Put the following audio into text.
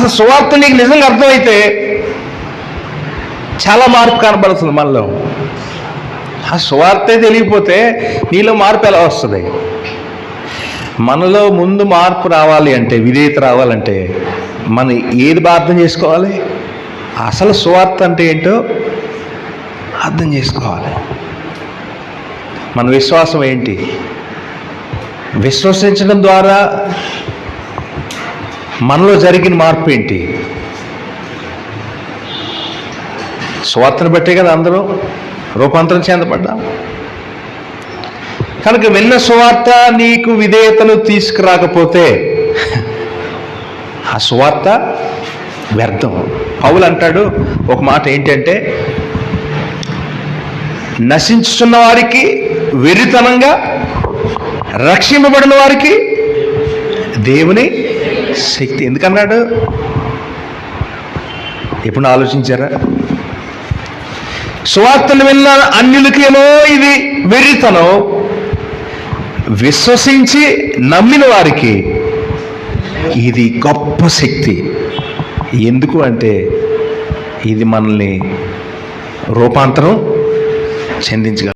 అసలు సువార్త నీకు నిజంగా అర్థమైతే చాలా మార్పు కనబడుతుంది మనలో. ఆ సువార్తే తెలియకపోతే నీలో మార్పు ఎలా వస్తుంది? మనలో ముందు మార్పు రావాలి అంటే, విధేయత రావాలంటే మనం ఏది అర్థం చేసుకోవాలి? అసలు సువార్త అంటే ఏంటో అర్థం చేసుకోవాలి. మన విశ్వాసం ఏంటి? విశ్వసించడం ద్వారా మనలో జరిగిన మార్పు ఏంటి? సువార్తను బట్టే కదా అందరూ రూపాంతరం చెందబడ్డాం. కనుక విన్న సువార్త నీకు విధేయతను తీసుకురాకపోతే ఆ సువార్త వ్యర్థం. పౌలు అంటాడు ఒక మాట ఏంటంటే, నశించుతున్న వారికి వెర్రితనంగా, రక్షింపబడిన వారికి దేవుని శక్తి. ఎందుకన్నాడు? ఎప్పుడు ఆలోచించారా? సువార్తను విన్న అన్యులకేమో ఇది వెర్రితనం, విశ్వసించి నమ్మిన వారికి ఇది గొప్ప శక్తి. ఎందుకు అంటే ఇది మనల్ని రూపాంతరం చెందించగలదు.